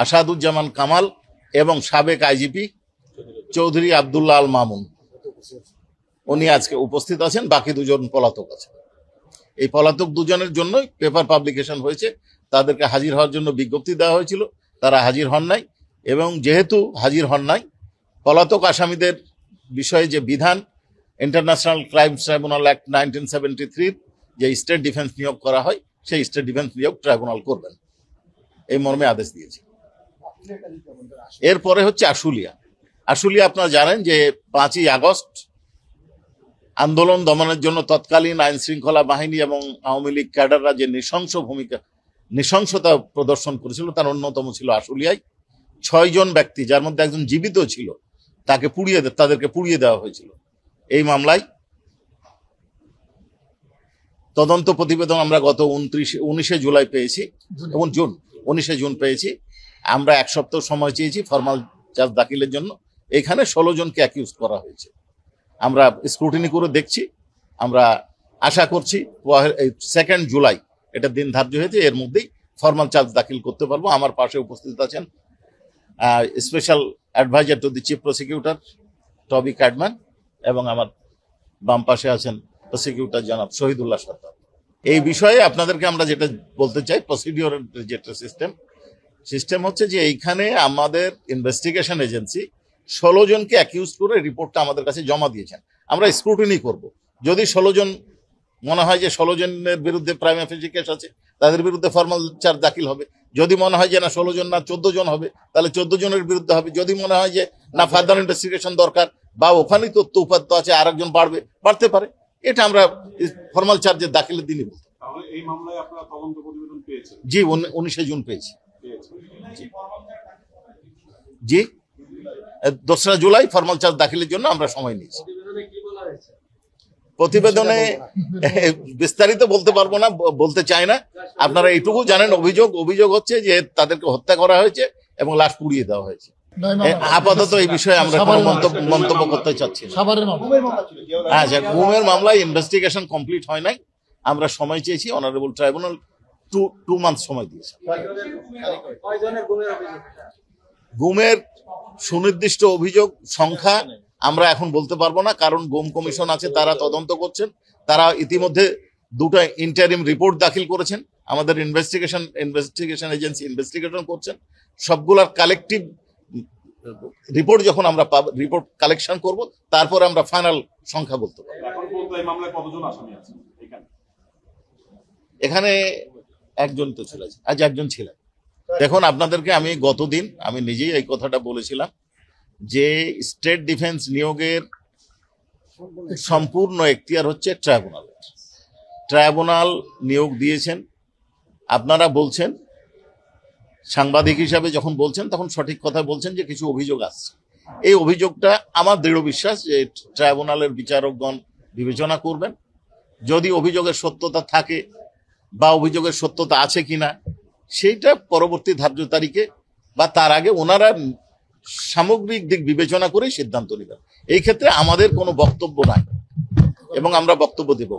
আসাদুজ্জামান কামাল এবং সাবেক আইজিপি চৌধুরী আব্দুল্লাহ আল মামুন, উনি আজকে উপস্থিত আছেন। বাকি দুজন পলাতক আছে। এই পলাতক দুজনের জন্যই পেপার পাবলিকেশন হয়েছে। তাদেরকে হাজির হওয়ার জন্য বিজ্ঞপ্তি দেওয়া হয়েছিল, তারা হাজির হন নাই। এবং যেহেতু হাজির হন নাই, পলাতক আসামিদের বিষয়ে যে বিধান ইন্টারন্যাশনাল ক্রাইমস ট্রাইব্যুনাল অ্যাক্ট 1973 যে স্টেট ডিফেন্স নিয়োগ করা হয়, সেই স্টেট ডিফেন্স নিয়োগ ট্রাইব্যুনাল করবেন, এই মর্মে আদেশ দিয়েছে। এরপরে হচ্ছে আশুলিয়া। আশুলিয়া আপনারা জানেন যে 5ই আগস্ট আন্দোলন দমনের জন্য তৎকালীন আইন শৃঙ্খলা বাহিনী এবং আওয়ামী লীগ ক্যাডাররা যে নৃশংসতা প্রদর্শন করেছিল, তার অন্যতম ছিল আশুলিয়ায় 6 জন ব্যক্তি, যার মধ্যে একজন জীবিত ছিল, তাদেরকে পুড়িয়ে দেওয়া হয়েছিল। এই মামলায় তদন্ত প্রতিবেদন আমরা গত 19 জুলাই পেয়েছি এবং 19 জুন পেয়েছি। আমরা 1 সপ্তাহ সময় চেয়েছি ফরমাল চার্জ দাখিলের জন্য। এখানে 16 জনকে অ্যাকিউজ করা হয়েছে। আমরা স্ক্রুটিনি করে দেখছি। আমরা আশা করছি 2 জুলাই এটা দিন ধার্য হয়েছে, এর মধ্যেই ফরমাল চার্জ দাখিল করতে পারবো। আমার পাশে উপস্থিত আছেন special adviser to the chief prosecutor Toby Cadman এবং আমার বাম পাশে আছেন প্রসিকিউটর জনাব শহীদুল্লাহ সরকার। এই বিষয়ে আপনাদেরকে আমরা যেটা বলতে চাই, প্রসিডিওরের যেটা সিস্টেম হচ্ছে যে এইখানে আমাদের ইনভেস্টিগেশন এজেন্সি 16 জনকে অ্যাকিউজ করে রিপোর্টটা আমাদের কাছে জমা দিয়েছেন। আমরা স্ক্রুটিনি করব। যদি 16 জন মনে হয় যে 16 জনের বিরুদ্ধে প্রাইমা ফেসি কেস আছে, তাদের বিরুদ্ধে ফর্মাল চার্জ দাখিল হবে। যদি মনে হয় যে না 16 জন না 14 জন হবে, তাহলে 14 জনের বিরুদ্ধে হবে। যদি মনে হয় যে না ফার্দার ইনভেস্টিগেশন দরকার বা ওখানেই তথ্য উপাত্ত আছে, আরেকজন বাড়তে পারে, এটা আমরা ফর্মাল চার্জের দাখিলের দিনই বলতে। জি, 19 জুন পেয়েছি। জি, 2 জুলাই ফরমাল চার্জ দাখিলের জন্য আমরা সময় নিয়েছি। প্রতিবেদনে বিস্তারিত বলতে পারবো না, বলতে চাই না। আপনারা এইটুকু জানেন, অভিযোগ হচ্ছে যে তাদেরকে হত্যা করা হয়েছে এবং লাশ পুড়িয়ে দেওয়া হয়েছে। আপাতত এই বিষয়ে আমরা কোনো মন্তব্য করতে চাচ্ছি না। হ্যাঁ, গুমের মামলায় ইনভেস্টিগেশন কমপ্লিট হয় নাই। আমরা সময় চেয়েছি, অনারেবল ট্রাইব্যুনাল 2 মান্থ সময় দিয়েছে। গুমের সুনির্দিষ্ট অভিযোগ সংখ্যা আমরা এখন বলতে পারবো না, কারণ গুম কমিশন আছে, তারা তদন্ত করছেন। তারা ইতিমধ্যে 2টা ইন্টারিম রিপোর্ট দাখিল করেছেন। আমাদের ইনভেস্টিগেশন এজেন্সি ইনভেস্টিগেশন করছেন। সবগুলার কালেকটিভ রিপোর্ট যখন আমরা রিপোর্ট কালেকশন করব, তারপর আমরা ফাইনাল সংখ্যা বলতে পারবো। এখানে একজন তো ছিল, আজ একজন ছিলেন। দেখুন, আপনাদেরকে আমি গতদিন আমি নিজেই এই কথাটা বলেছিলাম যে স্টেট ডিফেন্স নিয়োগের সম্পূর্ণ এখতিয়ার হচ্ছে ট্রাইব্যুনালের। ট্রাইব্যুনাল নিয়োগ দিয়েছেন। আপনারা বলছেন, সাংবাদিক হিসাবে যখন বলছেন তখন সঠিক কথা বলছেন যে কিছু অভিযোগ আসছে। এই অভিযোগটা আমার দৃঢ় বিশ্বাস যে ট্রাইব্যুনালের বিচারকগণ বিবেচনা করবেন। যদি অভিযোগের সত্যতা থাকে বা অভিযোগের সত্যতা আছে কিনা, সেইটা পরবর্তী ধার্য তারিখে বা তার আগে ওনারা সামগ্রিক দিক বিবেচনা করে সিদ্ধান্ত নেবেন। এই ক্ষেত্রে আমাদের কোনো বক্তব্য নাই এবং আমরা বক্তব্য দেব।